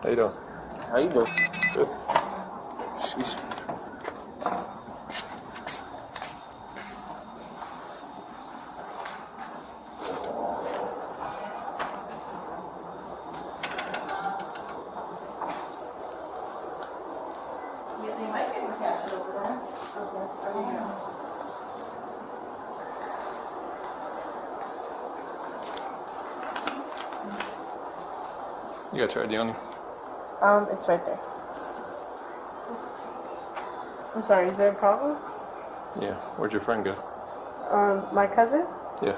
How you doing? How you doing? Good. Sheesh. You got your ID on you? It's right there. I'm sorry, is there a problem? Yeah. Where'd your friend go? My cousin? Yeah.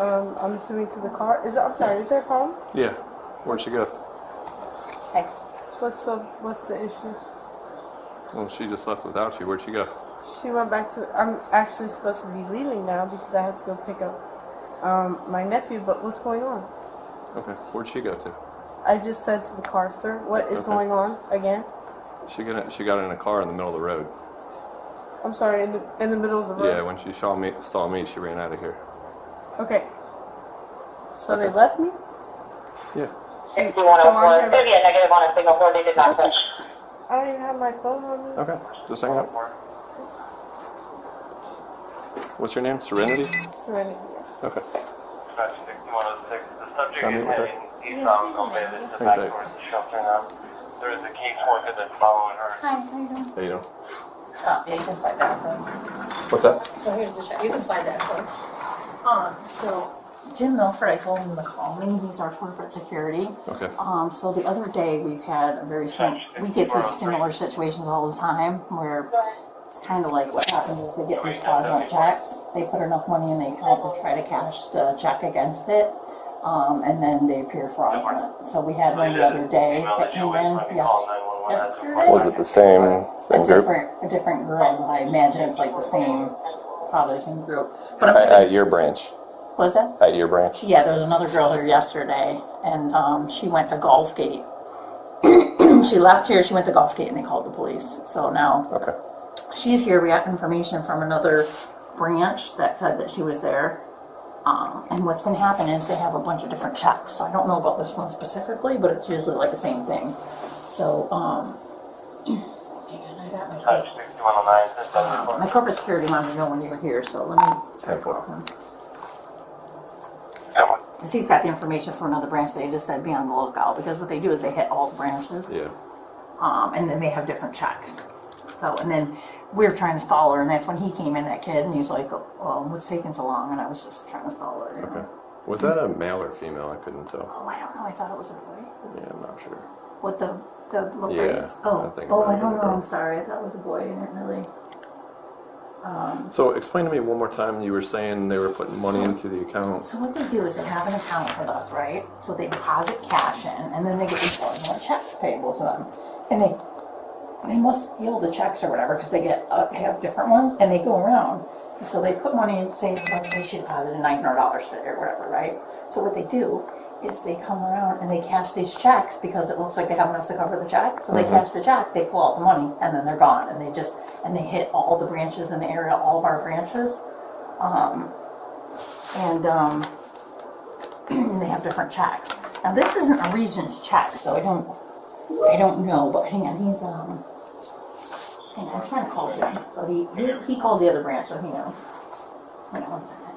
I'm assuming to the car. I'm sorry, is there a problem? Yeah. Where'd she go? Hey. What's the issue? Well, she just left without you. Where'd she go? She went back to, I'm actually supposed to be leaving now because I have to go pick up my nephew, but what's going on? Okay. Where'd she go to? I just said to the car, sir. What is going on again? She got in a car in the middle of the road. I'm sorry, in the middle of the road? Yeah, when she saw me, she ran out of here. Okay. So they left me? Yeah. So I'm here. Negative on a signal 4, they did not touch. I don't even have my phone on me. Okay. Just hang up. What's your name? Serenity? Serenity, yes. Okay. Dispatch 6106. The subject Can I meet is with her? heading eastbound on Bay. This is back Thanks, towards the shelter now. There is a caseworker that's following her. Hi, how you doing? How you doing? Oh, yeah, you can slide that for. What's that? So here's the check. You can slide that for. So Jim Milford, I told him to call me. He's our corporate security. Okay. So the other day we've had a very similar. We get these similar situations all the time where it's kind of like what happens is they get these fraudulent checks. They put enough money in the account to try to cash the check against it. And then they appear fraudulent. So we had one the other day that came in yesterday. Was it the same group? A different girl, but I imagine it's like the same, probably the same group. But I'm At your branch. was that? At your branch. Yeah, there was another girl here yesterday, and she went to Gulfgate. She left here, she went to Gulfgate, and they called the police. So now Okay. she's here. We got information from another branch that said that she was there. And what's been happening is they have a bunch of different checks. So I don't know about this one specifically, but it's usually like the same thing. So, hang on, I got my Dispatch 6109. This is my corporate security wanted to know when you were here, so let me call him. Because he's got the information for another branch. They just said be on the lookout, because what they do is they hit all the branches. Yeah. And then they have different checks. So, and then we were trying to stall her, and that's when he came in, that kid, and he's like, well, what's taking so long? And I was just trying to stall her. You know? Okay. Was that a male or female? I couldn't tell. Oh, I don't know. I thought it was a boy. Yeah, I'm not sure. What the little Yeah, braids? Oh, I think it oh, might I have don't been a know. girl. I'm sorry. I thought it was a boy. I didn't really. So explain to me one more time. You were saying they were putting money into the account. So what they do is they have an account with us, right? So they deposit cash in, and then they get these fraudulent checks payable to them, and they must steal the checks or whatever, because they have different ones, and they go around. So they put money in, say, let's say she deposited $900 today or whatever, right? So what they do is they come around and they cash these checks because it looks like they have enough to cover the check. So they cash the check, they pull out the money, and then they're gone. And they hit all the branches in the area, all of our branches. And they have different checks. Now this isn't a Regions check, so I don't know, but hang on, he's hang on, I'm trying to call Jim. So he called the other branch, so he knows. Hang on 1 second.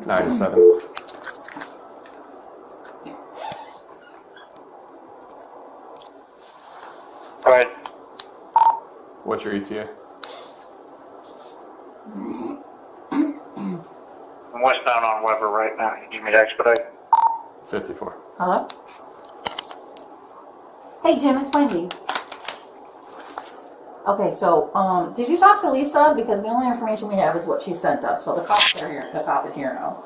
9-7. Go ahead. What's your ETA? I'm westbound on Weber right now. You need me to expedite? 54. Hello? Hey Jim, it's Wendy. Okay, so did you talk to Lisa? Because the only information we have is what she sent us. So the cops are here. The cop is here now.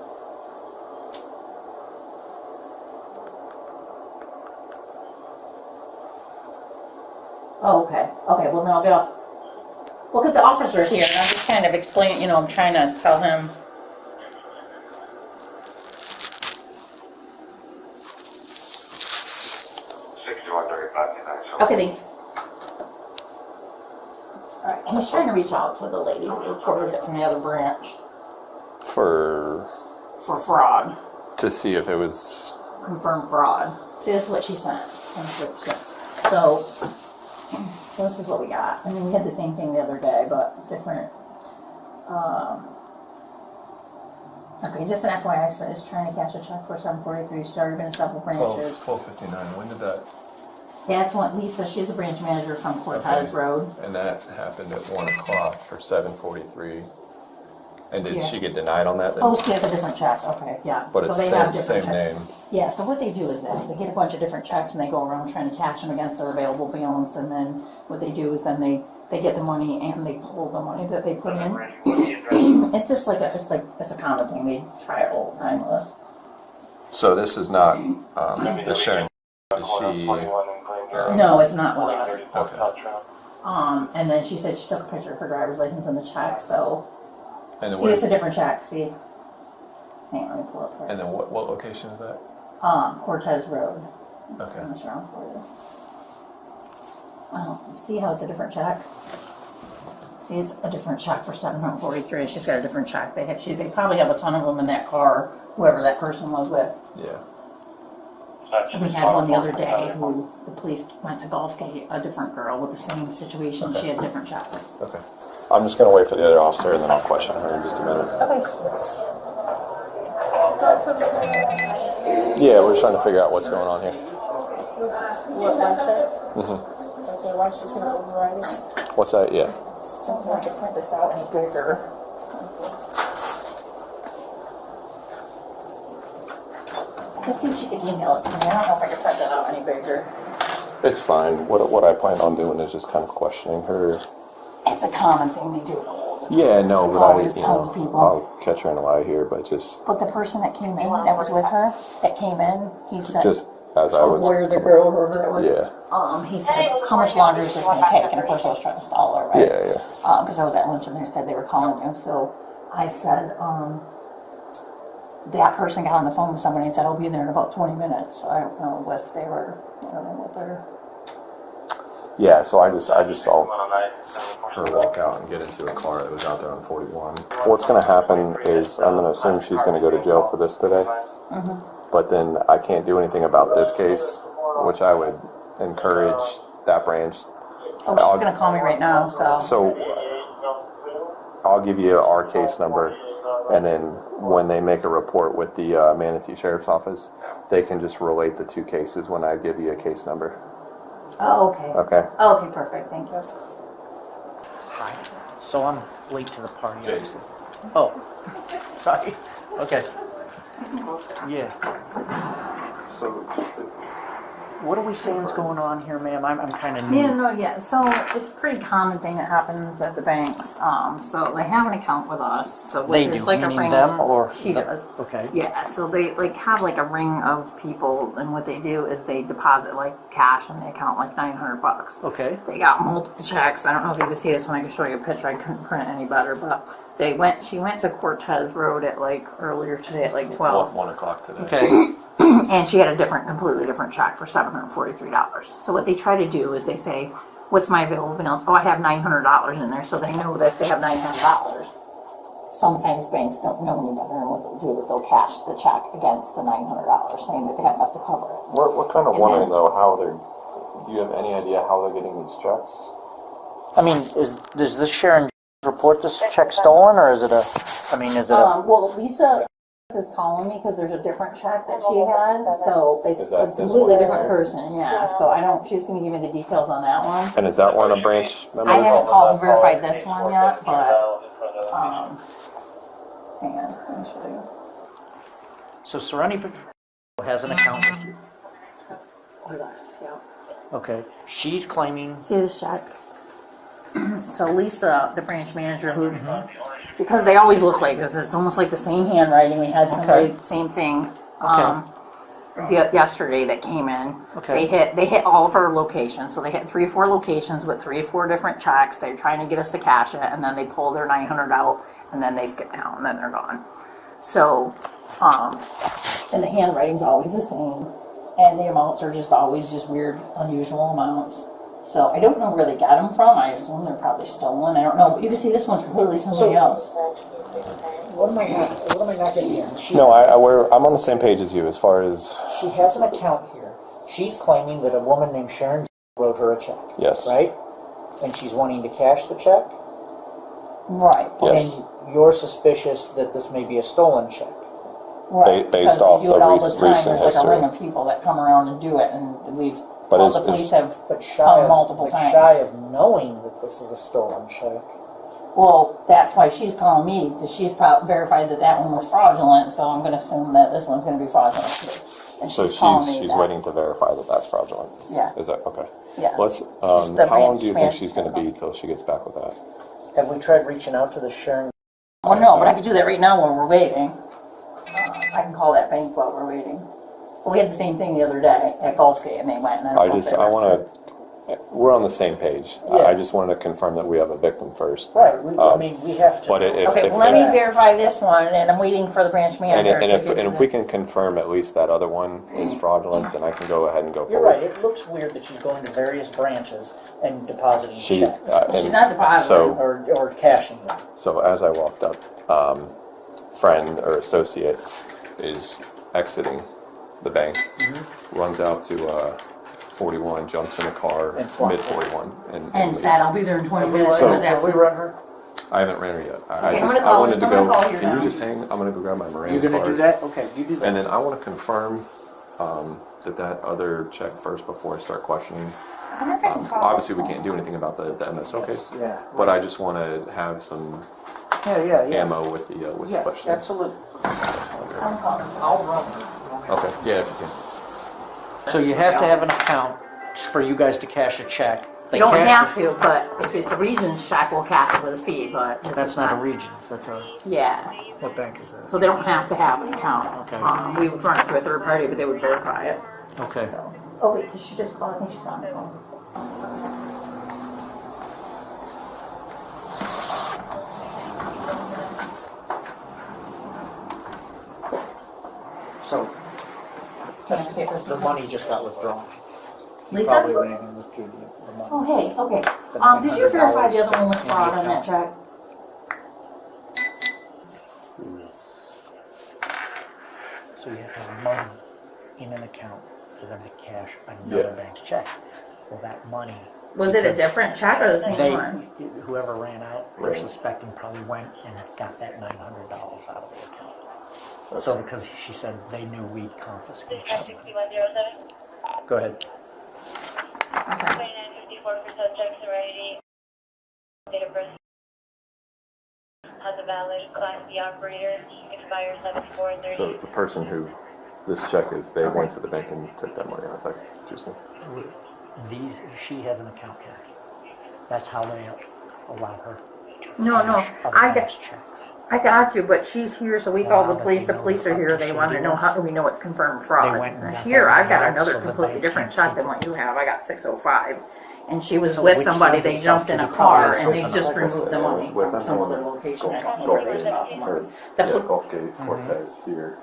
Oh, okay. Okay, well then I'll get off. Well, because the officer's here, and I'm just kind of explaining. You know, I'm trying to tell him. Okay, thanks. Alright, and he's trying to reach out to the lady who reported it from the other branch For for fraud. To see if it was. confirmed fraud. See, this is what she sent. So, this is what we got. I mean, we had the same thing the other day, but different. Okay, just an FYI, so just trying to cash a check for 743. Started in a couple branches. 12:59. When did that? That's when Lisa, she's a branch manager from Cortez Road. And that happened at 1 o'clock for 7:43. And did Yeah. she get denied on that? Then? Oh, she has a different check. Okay, yeah. But so it's they same, have different same checks. name. Yeah, so what they do is this. They get a bunch of different checks and they go around trying to cash them against their available balance. And then what they do is then they get the money and they pull the money that they put in. It's just like it's a common thing. They try it all the time with us. So this is not the Sharon. Is she? No, it's not with us. Okay. And then she said she took a picture of her driver's license and the check. So And then see, it's a different check. See, hang on, let me pull up her. And then what location is that? Cortez Road. Okay. Turn this around for you. See how it's a different check? See, it's a different check for 743. She's got a different check. They probably have a ton of them in that car, whoever that person was with. Yeah. And we had one the other day who the police went to Gulfgate, a different girl with the same situation. Okay. She had different checks. Okay. I'm just gonna wait for the other officer and then I'll question her in just a minute. Okay. Yeah, we're just trying to figure out what's going on here. What, my check? Okay, why should you override it? What's that? Yeah. Something I could print this out any bigger. Let's see if she can email it to me. I don't know if I can print it out any bigger. It's fine. What I plan on doing is just kind of questioning her. It's a common thing they do. Yeah, no, It's but always tons of people. I'll catch her in a lie here, but just But the person that came in, that was with her, that came in, he said, as I was. where the girl, whoever that was. Yeah. He said, how much longer is this going to take? And of course I was trying to stall her, right? Yeah, yeah. Because I was at lunch and they said they were calling you. So I said, that person got on the phone with somebody and said, I'll be there in about 20 minutes. So I don't know if they were, I don't know what they're... Yeah, so I just saw her walk out and get into a car that was out there on 41. What's going to happen is I'm going to assume she's going to go to jail for this today. But then I can't do anything about this case, which I would encourage that branch. Oh, she's going to call me right now, so... So I'll give you our case number, and then when they make a report with the Manatee Sheriff's Office, they can just relate the two cases when I give you a case number. Oh, okay. Okay? Oh, okay, perfect. Thank you. Hi. So I'm late to the party, obviously. Oh, sorry. Okay. Yeah. So What are we saying is going on here, ma'am? I'm kind of new. Yeah. So it's a pretty common thing that happens at the banks. So they have an account with us. So They it's do, like a meaning ring. them or She does. Okay. Yeah. So they have like a ring of people, and what they do is they deposit like cash in the account, like $900. Okay. They got multiple checks. I don't know if you can see this when I can show you a picture. I couldn't print it any better, but she went to Cortez Road at like earlier today at like 12. 1 o'clock today. Okay. And she had a completely different check for $743. So what they try to do is they say, what's my available balance? Oh, I have $900 in there, so they know that if they have $900. Sometimes banks don't know any better, and what they'll do is they'll cash the check against the $900, saying that they have enough to cover it. We're kind of wondering though how they're. Do you have any idea how they're getting these checks? I mean, does this Sharon report this check stolen, or is it a? Well, Lisa is calling me because there's a different check that she had, so it's Is that a this completely one? different person. Yeah, so I don't. She's going to give me the details on that one. And is that one a branch member? I haven't called and verified this one yet, but hang on, let me show you. So Serenity has an account with you. With us, yeah. Okay. She's claiming. See this check? So Lisa, the branch manager, who because they always look like this, it's almost like the same handwriting. We had somebody, same thing. Yesterday that came in. Okay. They hit all of our locations. So they hit 3 or 4 locations with 3 or 4 different checks. They're trying to get us to cash it, and then they pull their $900 out, and then they skip town, and then they're gone. So, and the handwriting's always the same, and the amounts are just always just weird, unusual amounts. So I don't know where they got them from. I assume they're probably stolen. I don't know, but you can see this one's completely somebody else. What let me not get you in. No, I'm on the same page as you as far as She has an account here. She's claiming that a woman named Sharon wrote her a check. yes, Right? And she's wanting to cash the check? Right. yes, And you're suspicious that this may be a stolen check. Right. based because off they do the it all recent the time. There's like history. a ring of people that come around and do it, and But all is- the police is- have But come multiple times. shy of knowing that this is a stolen check. Well, that's why she's calling me, because she's verified that one was fraudulent, so I'm going to assume that this one's going to be fraudulent too. And So calling me she's that. waiting to verify that that's fraudulent. Yeah. Is that okay? Yeah. Let's. She's the How long ranch do you think man. she's going to be till she gets back with that? Have we tried reaching out to the Sharon? Well, no, but I could do that right now while we're waiting. I can call that bank while we're waiting. Well, we had the same thing the other day at golf game, and they went and I want to. We're on the same page. Yeah. I just wanted to confirm that we have a victim first. Right, I mean, we have to. But if, Okay, well, let me verify this one, and I'm waiting for the branch manager to give me if we can confirm at least that other one is fraudulent, then I can go ahead and go You're forward. right, it looks weird that she's going to various branches and depositing She, checks. She's and not depositing. so Or cashing them. so as I walked up, friend or associate is exiting the bank, runs out to 41, jumps in a car, And flies. mid 41, and And leaves. said, I'll be there in 20 minutes. So- I was Have we asking. run her? I haven't ran her yet. I I'm just gonna call wanted you. to I'm gonna go. call you Can you now. just hang? I'm gonna go grab my Miranda You're gonna card. do that? Okay, you do that. And then I want to confirm that other check first before I start questioning. I wonder if I can call Obviously, we this can't do anything about the MSO case, Yeah. but I just want to have some Yeah. ammo with the Yeah, questioning. absolutely. I'm calling. I'll run her. Okay, yeah, if you can. So you have to have an account for you guys to cash a check. You don't have to, but if it's a Regions check, we'll cash it with a fee, but this That's is not a Regions, that's a, Yeah, what bank is that? so they don't have to have an account. Okay. We would run it through a third party, but they would verify it. Okay. So. Oh wait, did she just call? I think she's on the phone. So, Can I see it for a the second? money just got withdrawn. Probably Lisa? ran and withdrew the money. Oh hey, okay. Did you verify the other one was fraud on that check? So you have to have money in an account for them to cash another Yes. bank's check. Well, that money. Was it a because different check or the same They, one? whoever ran out, they're Right. suspecting probably went and got that $900 out of the account. So because she said they knew we'd confiscate something. 6107, Go ahead. 2954 for subject serenity. Date of birth has a valid Class B operator, expires 7430. So the person who this check is, they went to the bank and took that money out. Like, interesting. She has an account here. That's how they allow her to No, cash other I banks' checks. I got you, but she's here, so we Well, called now the that police. they The know police are what here. They she want to know does, how do we know it's confirmed they fraud. went and got Here, that I've got out another so that completely they different can't check than keep what you have. I got 605, and she was So with which somebody. lends They itself jumped in to a the car probably and they something just like removed the that. money With from them some going other location. I don't know Golf where they Gate, got the money. or, The yeah, pol- Golf Gate Cortez here.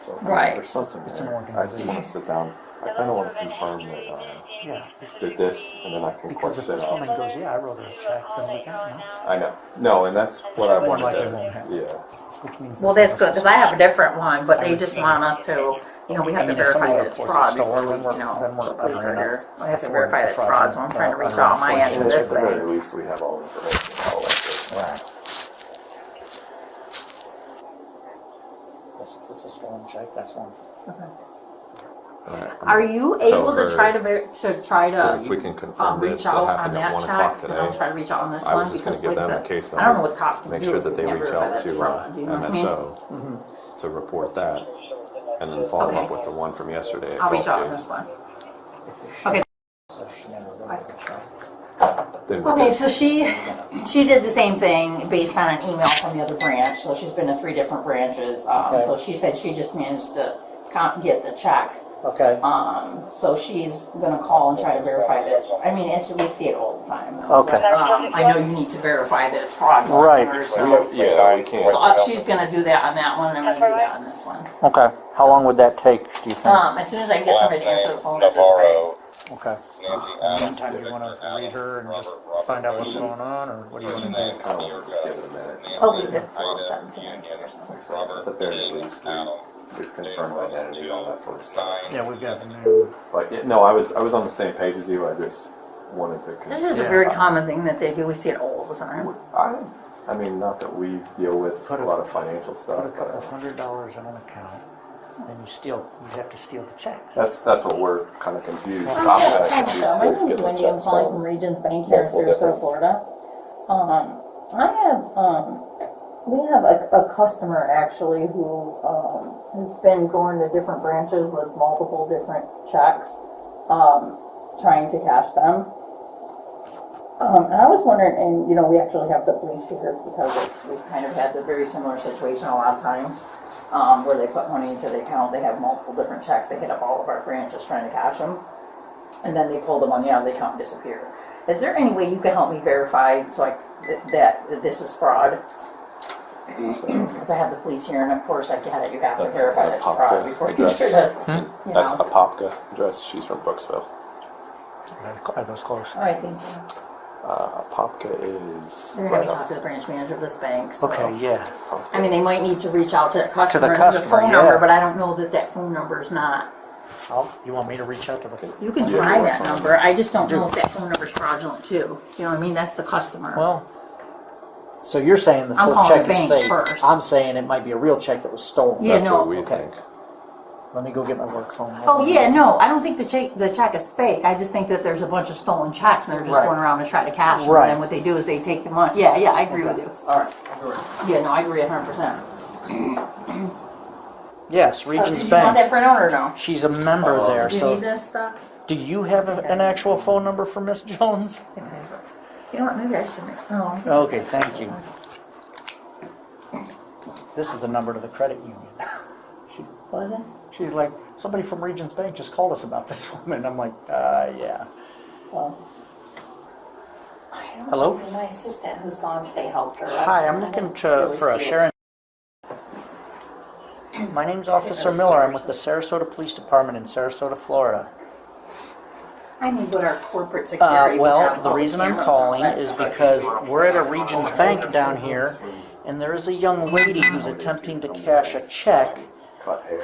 So, Right. There's something It's an there. I just want to sit down. I kind of want to confirm Yeah. that this, and then I can Because if question this it. woman goes, yeah, I wrote her a check, then we got no. I know. No, and that's what I wanted Like to. it won't happen. Yeah. Which means Well, this that's is good because I have a suspicious. different one, but they just want us to, you know, we have I to mean, if somebody verify that it's reports fraud a stolen, before we, then we're- you know, then we're the police covering are up here. I have to for verify the that it's fraud, so I'm trying to reach out on my end And to this at the very bank. least, we have all the information. All like this. Right. Yes, if it's a stolen check, that's one thing. Alright, Are you So able to her- try to If we can confirm reach this, that out on happened at that 1 check? o'clock And I'll today. try to reach out on this I was one just going because, to give like I them a said, case number. I don't know what cops can Make do sure if that we they can't reach verify out that's to fraud. You know what I mean? MSO to report that, and then follow Okay. up with the one from yesterday. At I'll reach Golf out on Gate. this one. If Okay. So she never wrote her a check. Then we Okay, can- so she did the same thing based on an email from the other branch. So she's been to 3 different branches. Okay. So she said she just managed to get the check. Okay. So she's gonna call and try to verify that. I mean, we see it all the time. Okay. But, I know you need to verify that it's fraudulent. Right. So, Yeah, we can't. so she's gonna do that on that one, and I'm gonna do that on this one. Okay. How long would that take, do you think? As soon as I can get somebody to answer the phone at this point. Okay. In the meantime, you want to read her and just find out what's going on, or what do you want to do? I kind of want to just give it a minute. I'll leave it for 17 minutes or something. So at the very least, we've confirmed identity, all that sort of stuff. Yeah, we've got the new. But yeah, no, I was on the same page as you. I just wanted to. This is a very common thing that they do. We see it all the time. I mean, not that we deal with a lot of financial Put stuff. a couple $100 in an account, and you have to steal the checks. That's what we're kind of confused. My name is Wendy. I'm calling from Regions Bank here in Sarasota, Florida. We have a customer actually who has been going to different branches with multiple different checks, trying to cash them. And I was wondering, and you know, we actually have the police here because we've kind of had the very similar situation a lot of times, where they put money into the account, they have multiple different checks, they hit up all of our branches trying to cash them, and then they pull the money out of the account and disappear. Is there any way you can help me verify that this is fraud? Because I have the police here, and of course I get it, you have to verify that it's fraud before you do it. That's a Popka address. She's from Brooksville. Are those close? All right, thank you. Popka is. They're going to talk to the branch manager of this bank. So. Okay, yeah. I mean, they might need to reach out to the customer. There's a customer, phone yeah. number, but I don't know that phone number is not. You want me to reach out to the? You can try that number. I just don't know if that phone number is fraudulent too. You know what I mean? That's the customer. Well, so you're saying the I'm full calling check the is bank fake. first. I'm saying it might be a real check that was stolen. Yeah, That's no. what we Okay. think. Let me go get my work phone. Oh yeah, no, I don't think the check is fake. I just think that there's a bunch of stolen checks and they're just Right. going around to try to cash them. Right. And then what they do is they take the money. Yeah, I agree with you. All right. Yeah, no, I agree 100%. Yes, Did Regions you want Bank. that printout or no? She's a member there, Do you so need this stuff? do you have an actual phone number for Miss Jones? Okay. You know what? Maybe I should. Oh. Okay, thank you. This is a number to the credit union. Was it? She's like, somebody from Regions Bank just called us about this woman. I'm like, yeah. Well. I don't Hello? know. My assistant who's gone today helped her. Hi, I'm looking for a Sharon. My name's Officer Miller. I'm with the Sarasota Police Department in Sarasota, Florida. I mean, but our corporate security. would have The all reason I'm cameras calling on. is because we're at a Regions Bank down here, and there is a young lady who's attempting to cash a check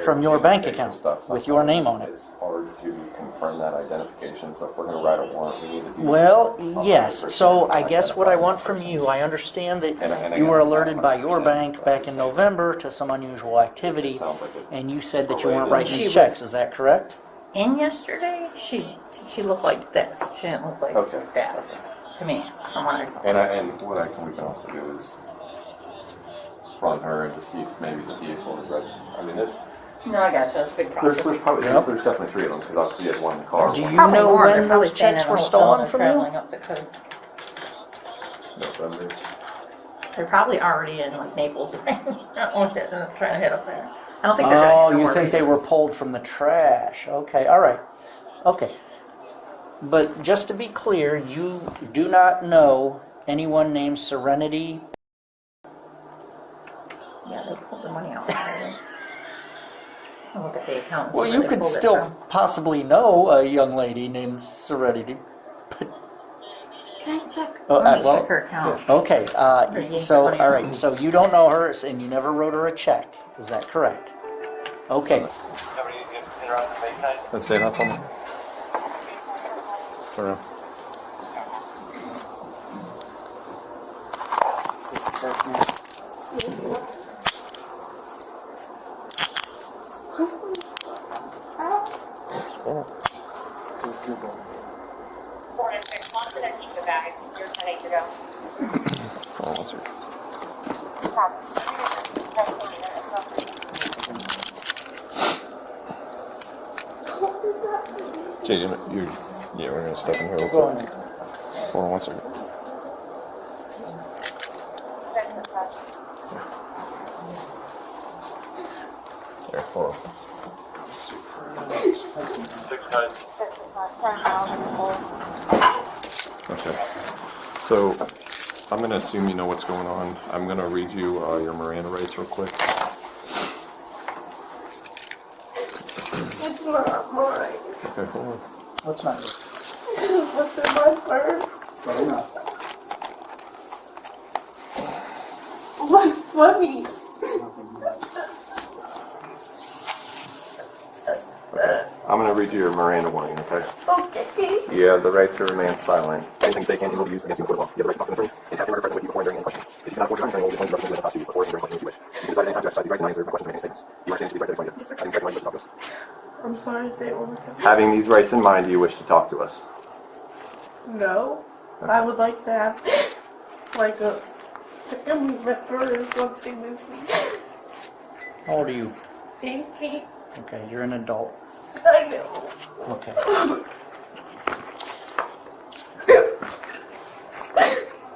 from your bank account with your name on it. It's hard to confirm that identification, so if we're going to write a warrant, we need to do Well, yes. So I guess what I want from you, I understand that you were alerted by your bank back in November to some unusual activity, and you said that you weren't writing these checks. Is that correct? And yesterday, she looked like this. She didn't look like that to me, from what I saw. And what we can also do is run her and to see if maybe the vehicle is registered. I mean, there's No, I got you. It's a big process. there's definitely three of them because obviously you had one in the car. Do you Probably know more. They're when probably those staying checks in a were hotel stolen and from traveling you? up the coast. November. They're probably already in like Naples, trying to hit up there. I don't think they're Oh, going you think they were pulled from the trash. Okay, all right. Okay. But just to be clear, you do not know anyone named Serenity. Yeah, they pulled the money out. I'll look at the account. and see Well, where you they could pulled it still from. possibly know a young lady named Serenity. Can I check? Oh, Let me well, check her account. Okay, you so, put money all right, so you don't know her, and you never wrote her a check. Is that correct? Okay. Let's say that for me. Turn around. Four and six months, and then keep the bag. You're 10 to go. Hold on one second. Jay, yeah, we're gonna step in here real Go quick. on. Hold on one second. There, hold on. Okay. So, I'm gonna assume you know what's going on. I'm gonna read you your Miranda rights real quick. It's not mine. Okay, hold on. What's not good? What's in my purse? Probably not. What's funny? I'm going to read you your Miranda warning, okay? Okay. You have the right to remain silent. Anything you say can and will be used against you in court of law. You have the right to talk to an attorney and have him present with you before and during any question. If you cannot afford your time, attorney will be appointed to represent you in the before and during questions if you wish. You can decide at any time to exercise these rights and not answer my questions or make any statements. Do you understand these rights that explain you? Having these rights in mind, you wish to talk to us. I'm sorry, say it one more time. Having these rights in mind, do you wish to talk to us? No. I would like to have, like, a family member or something with me. How old are you? 18. Okay, you're an adult. I know. Okay.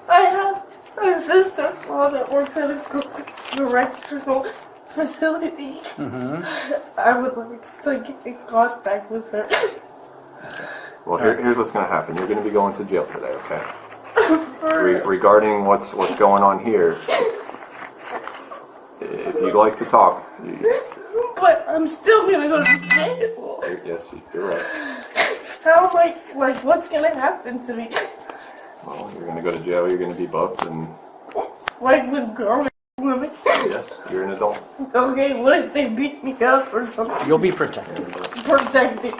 I have a sister-in-law that works at a correctional facility. I would like to get in contact with her. Well, here's what's going to happen. You're going to be going to jail today, okay? Regarding what's going on here, if you'd like to talk, But I'm still gonna go to jail. yes, you're right. How, like, what's gonna happen to me? Well, you're going to go to jail, you're going to be booked, and Like with grown women? yes, you're an adult. Okay, what if they beat me up or something? You'll be protected. Protected.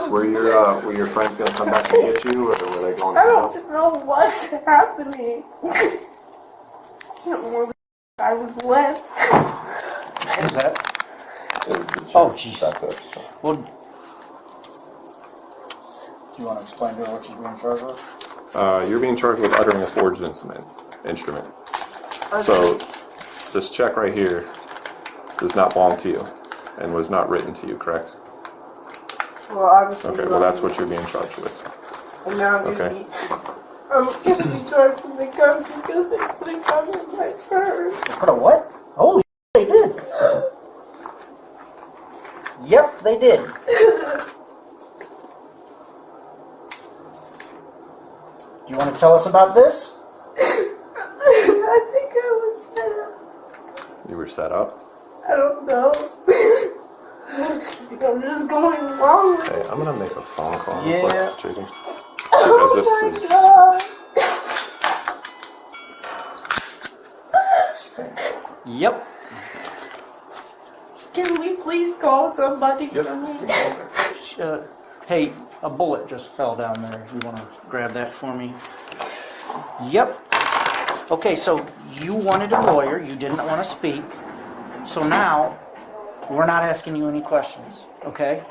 Were your friends going to come back and get you, or were they going I somewhere else? don't know what's happening. I was left. Who's that? It was the Oh, chief. jeez. That's it. Well, Do you want to explain to her what she's being charged with? You're being charged with uttering a forged instrument. So, this check right here does not belong to you, and was not written to you, correct? Well, obviously. Okay, well that's what you're being charged with. And now I'm Okay. gonna be charged with the gun because they put a gun in my purse. put a what? Holy they did. Yep, they did. Do you want to tell us about this? I think I was set up. You were set up. I don't know. I'm just going along with Hey, I'm gonna make a phone call Yeah. real quick, JD. Because this is... God. Yep. Can we please call somebody for me? Hey, a bullet just fell down there. If you want to grab that for me. Yep. Okay, so you wanted a lawyer. You didn't want to speak. So now, we're not asking you any questions, okay?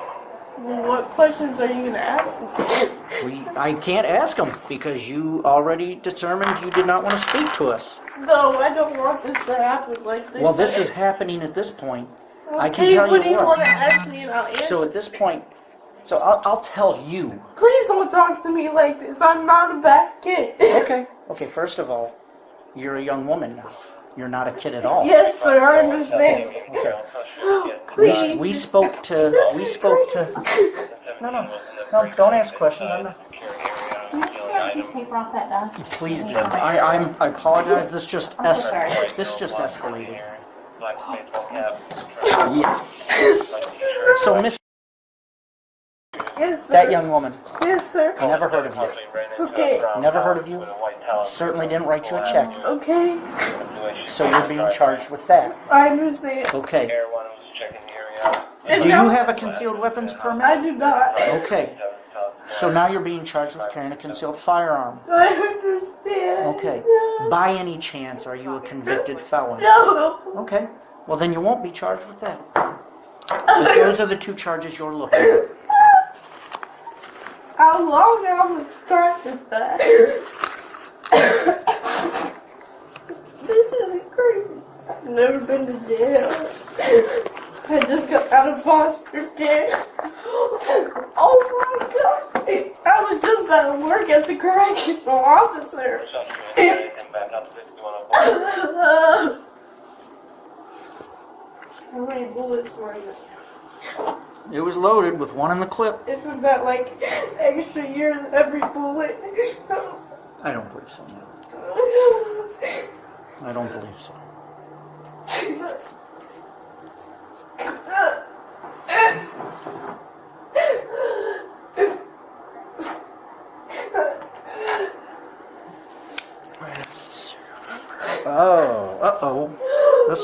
Well, what questions are you going to ask me? I can't ask them because you already determined you did not want to speak to us. No, I don't want this to happen like this. Well, this is happening at this point. I can Okay, tell what do you you want to what. ask me and I'll answer? So at this point, so I'll tell you. Please don't talk to me like this. I'm not a bad kid. Okay. Okay, first of all, you're a young woman now. You're not a kid at all. Yes, sir, I understand. We spoke to. No, don't ask questions. I'm not. Can you get a piece of paper off that desk? Please do. I apologize. This just I'm so sorry. escalated. Yeah. So, Miss, Yes, sir. that young woman, Yes, sir. never heard of you. Okay. Never heard of you. Certainly didn't write you a check. Okay. So you're being charged with that. I understand. Okay. And Do you now- have a concealed weapons permit? I do not. Okay. So now you're being charged with carrying a concealed firearm. I understand. Okay. By any chance, are you a convicted felon? No. Okay. Well, then you won't be charged with that. Those are the two charges you're looking at. How long have I practiced that? This isn't crazy. I've never been to jail. I just got out of foster care. Oh my God. I was just out of work as a correctional officer. How many bullets were in it? It was loaded with one in the clip. Isn't that like extra years every bullet? I don't believe so. No. I don't believe so.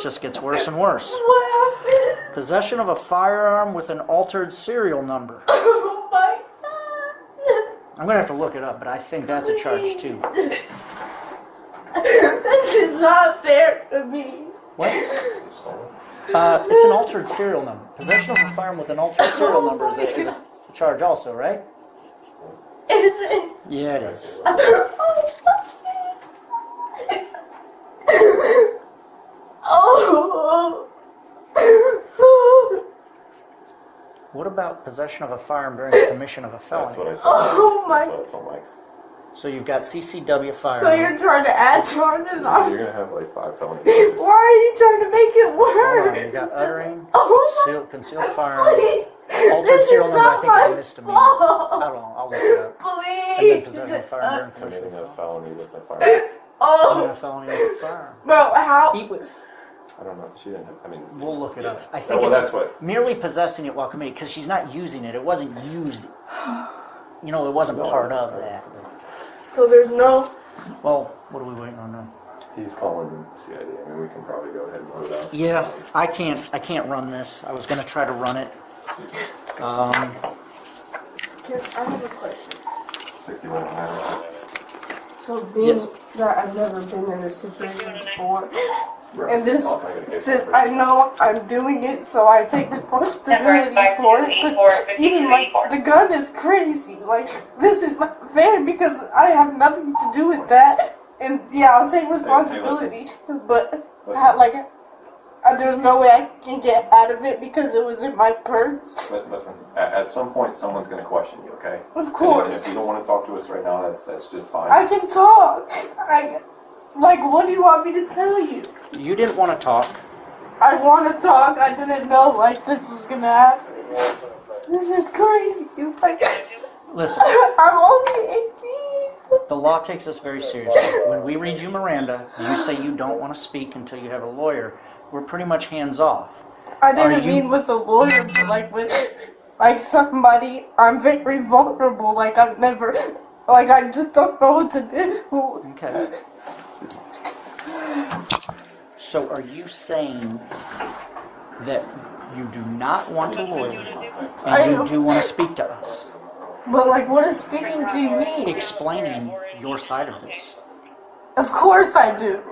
this just gets worse and worse. What happened? Possession of a firearm with an altered serial number. Oh my god. I'm gonna have to look it up, but I think that's a charge too. This is not fair to me. What? It's an altered serial number. Possession of a firearm with an altered serial number is a charge also, right? Is it? Yeah, it is. Oh. What about possession of a firearm during the commission of a felony? That's what I told Oh Mike. my. That's what I told Mike. So you've got CCW firearm. So you're trying to add charges on? You're gonna have like 5 felony charges. Why are you trying to make it Hold worse? on, you got uttering, Oh concealed firearm, Please. altered This serial is number, I not think it's a my misdemeanor. fault. I don't know, I'll look it up. And Please. then possession of a firearm during commission Committing of a a felony. felony with a firearm. Oh, A felony with a firearm. bro, how? I don't know. She didn't have. I mean, We'll look it up. I think well, it's that's what. merely possessing it while committing, because she's not using it. It wasn't used. You know, it wasn't part of that. So there's no. Well, what are we waiting on now? He's calling CID. I mean, we can probably go ahead and load up. Yeah, I can't run this. I was gonna try to run it. I have a question. 61 minutes. So being Yes. that I've never been in a situation before, Right. and this, Oh, I gotta get since something. I know I'm doing it, so I take responsibility for it. But even like the gun is crazy. Like this is not fair because I have nothing to do with that. And yeah, I'll take responsibility, but Listen. there's no way I can get out of it because it was in my purse. But listen, at some point, someone's going to question you, okay? Of course. And if you don't want to talk to us right now, that's just fine. I can talk. What do you want me to tell you? You didn't want to talk. I want to talk. I didn't know this was gonna happen. This is crazy. Like, Listen, I'm only 18. the law takes us very seriously. When we read you Miranda, you say you don't want to speak until you have a lawyer. We're pretty much hands off. I didn't Are you- mean with a lawyer, but with somebody. I'm very vulnerable. I've never. I just don't know what to do. Okay. So are you saying that you do not want a lawyer and you do want to speak to us, But what is speaking to me? explaining your side of this? Of course I do.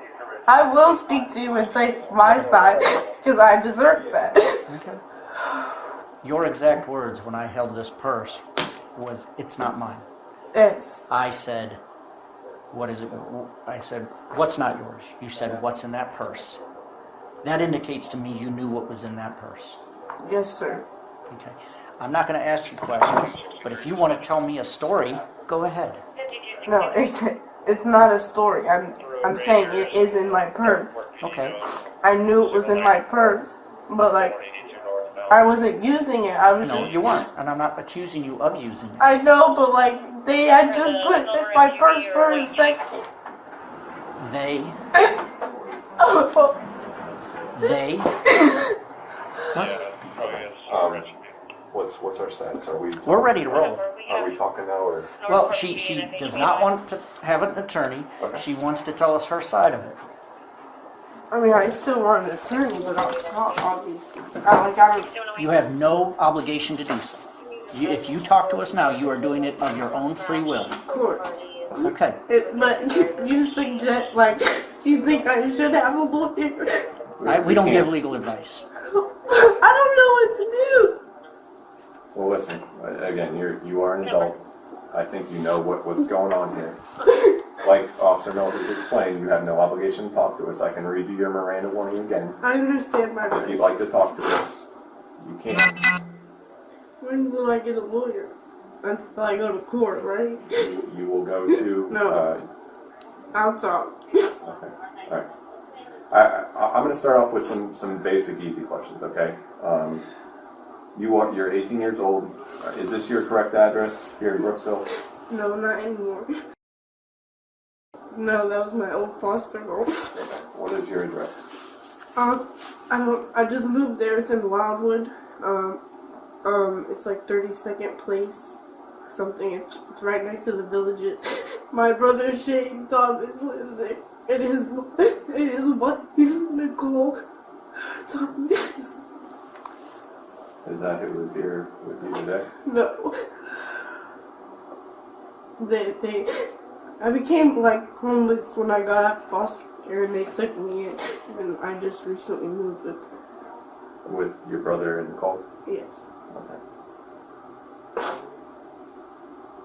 I will speak to you and say my side because I deserve that. Okay. Your exact words when I held this purse was, "It's not mine." Yes. I said, "What is it?" I said, "What's not yours?" You said, "What's in that purse?" That indicates to me you knew what was in that purse. Yes, sir. Okay. I'm not going to ask you questions, but if you want to tell me a story, go ahead. No, it's not a story. I'm saying it is in my purse. Okay. I knew it was in my purse, but I wasn't using it. I was No, just. you weren't, and I'm not accusing you of using it. I know, but they had just put it in my purse for a second. They. They. What? What's our status? Are we? We're ready to roll. Are we talking now or? Well, she does not want to have an attorney. Okay. She wants to tell us her side of it. I mean, I still want an attorney, but I'll talk, obviously. I don't. You have no obligation to do so. If you talk to us now, you are doing it of your own free will. Of course. Okay. But you suggest, do you think I should have a lawyer? We don't give legal advice. I don't know what to do. Well, listen. Again, you are an adult. I think you know what's going on here. Like Officer Miller has explained, you have no obligation to talk to us. I can read you your Miranda warning again. I understand my If you'd rights. like to talk to us, you can. When will I get a lawyer? Until I go to court, right? You will go to. No. I'll talk. Okay. All right. I'm going to start off with some basic, easy questions. Okay. You're 18 years old. Is this your correct address here in Brooksville? No, not anymore. No, that was my old foster home. What is your address? I just moved there. It's in Wildwood. It's 32nd Place. Something. It's right next to the Villages. My brother Shane Thomas lives there. And his wife Nicole Is that who was here with you today? No. I became like homeless when I got out of foster care and they took me in, and I just recently moved with them. With your brother and Nicole? Yes. Okay.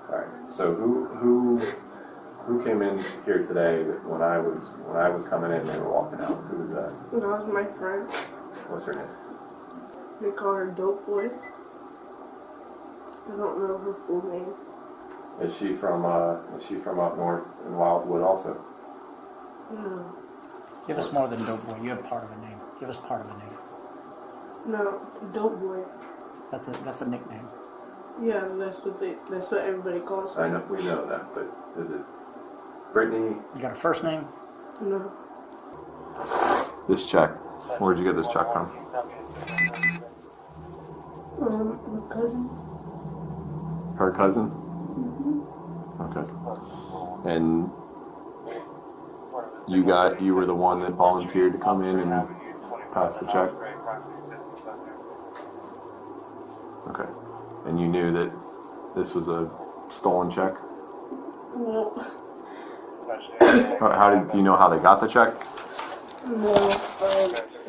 Alright, so who came in here today when I was coming in and they were walking out? Who was that? That was my friend. What's her name? They call her Dope Boy. I don't know her full name. Is she from up north in Wildwood also? No. Give us more than dope boy. You have part of a name. Give us part of a name. No, Dope Boy. That's a nickname. Yeah, that's what everybody calls her. I know we know that, but is it Brittany? You got a first name? No. This check. Where'd you get this check from? My cousin. Her cousin? Okay. And you were the one that volunteered to come in and pass the check? Okay. And you knew that this was a stolen check? No. Do you know how they got the check? No.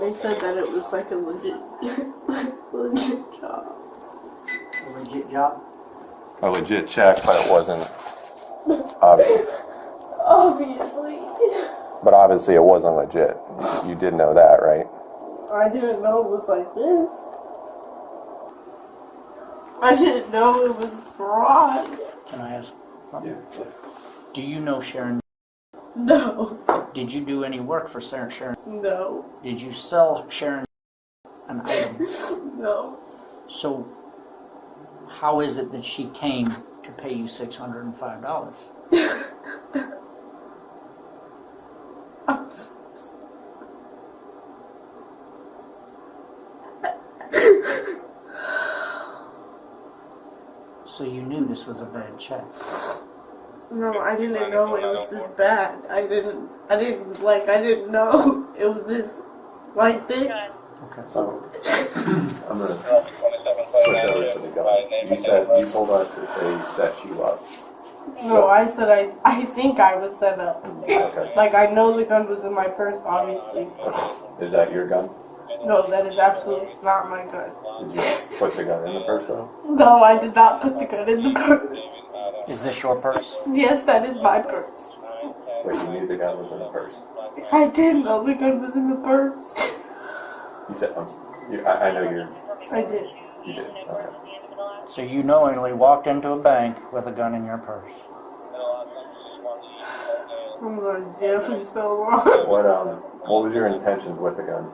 They said that it was like a legit job. A legit job? A legit check, but it wasn't. Obviously. Obviously. But obviously it wasn't legit. You did know that, right? I didn't know it was like this. I didn't know it was fraud. Can I ask something? Yeah. Do you know Sharon? No. Did you do any work for Sharon? No. Did you sell Sharon an item? No. So, how is it that she came to pay you $605? I'm so So you knew this was a bad check. No, I didn't know it was this bad. I didn't know it was this, like this. Okay. So, I'm going to switch over to the gun. You told us that they set you up. No, I said I think I was set up. Okay. Like, I know the gun was in my purse, obviously. Is that your gun? No, that is absolutely not my gun. Did you put the gun in the purse though? No, I did not put the gun in the purse. Is this your purse? Yes, that is my purse. Wait, you knew the gun was in the purse? I didn't know the gun was in the purse. You said, I know I did. you did. Okay. So you knowingly walked into a bank with a gun in your purse. I'm going to jail for so long. What was your intentions with the gun?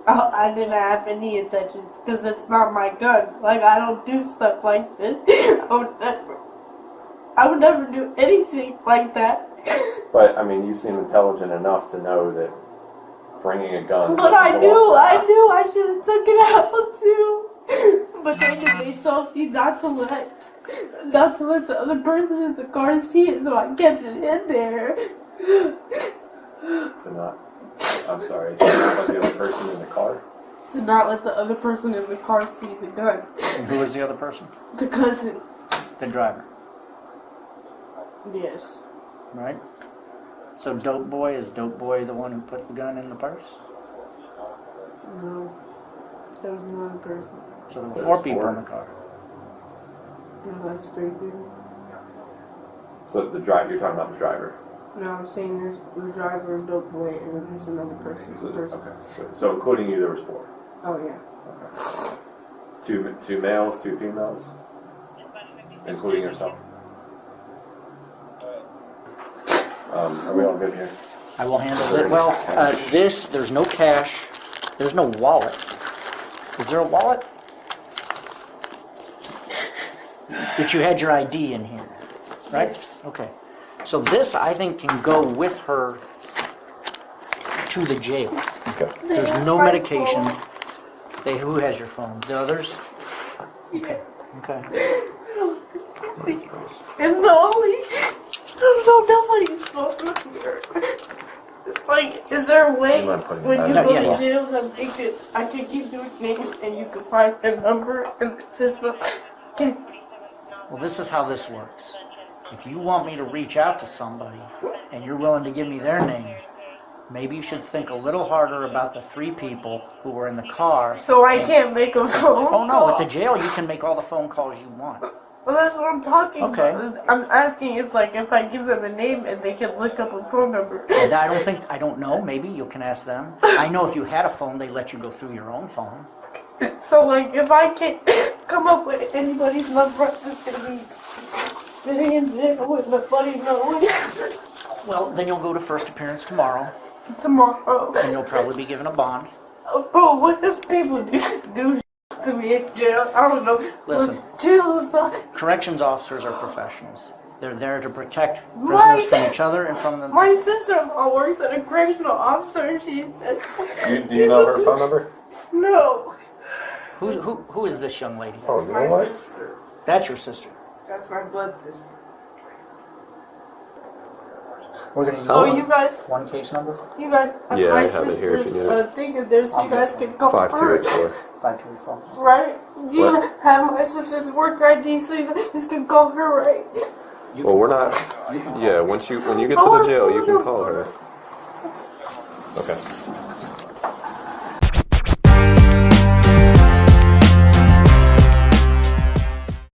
Oh, I didn't have any intentions because it's not my gun. Like, I don't do stuff like this. I would never do anything like that. But, I mean, you seem intelligent enough to know that bringing a gun... But I knew I should have took it out too. But they told me not to let the other person in the car see it, so I kept it in there. I'm sorry, to not let the other person in the car? To not let the other person in the car see the gun. And who was the other person? The cousin. The driver. Yes. Right? So Dope Boy, is Dope Boy the one who put the gun in the purse? No. There was another person. So there were four people in the car. No, that's 3 people. So you're talking about the driver? No, I'm saying there's the driver, Dope Boy, and then there's another person. Okay. So including you, there was 4? Oh, yeah. Okay. Two males, 2 females? Including yourself? Are we all good here? I will handle it. Well, there's no cash. There's no wallet. Is there a wallet? But you had your ID in here, right? Yes. Okay. So this, I think, can go with her to the jail. Okay. There's no medication. Who has your phone? The others? Okay. Okay. And the only... No, nobody's phone here. Like, is there a way You mind putting when that you in? go Yeah, to yeah. jail that I could give you a name and you can find a number in the system? Well, this is how this works. If you want me to reach out to somebody and you're willing to give me their name, maybe you should think a little harder about the 3 people who were in the car. So I and- can't make a phone Oh no, call? at the jail you can make all the phone calls you want. Well, that's what I'm talking Okay. about. I'm asking if I give them a name and they can look up a phone number. And I don't know, maybe you can ask them. I know if you had a phone, they let you go through your own phone. So, like, if I can't come up with anybody's number, I'm just gonna be sitting in jail with nobody knowing. Well, then you'll go to first appearance tomorrow, Tomorrow. and you'll probably be given a bond. Bro, what does people do to me in jail? I don't know. Listen. Jail is not... Corrections officers are professionals. They're there to protect My- prisoners from each other and from the... My sister-in-law works at a correctional officer and she's... Do you know her phone number? No. Who is this young lady? Oh, you know My what? sister. That's your sister. That's my blood sister. We're gonna use Oh, you guys... one case number? You guys, Yeah, my I have it here if you sister's need it. thing is there, so you guys can go first, 5284. 5284. right? You What? have my sister's work ID, so you guys can call her, right? Well, we're not. Yeah, when you get to the jail, you can call her. Okay.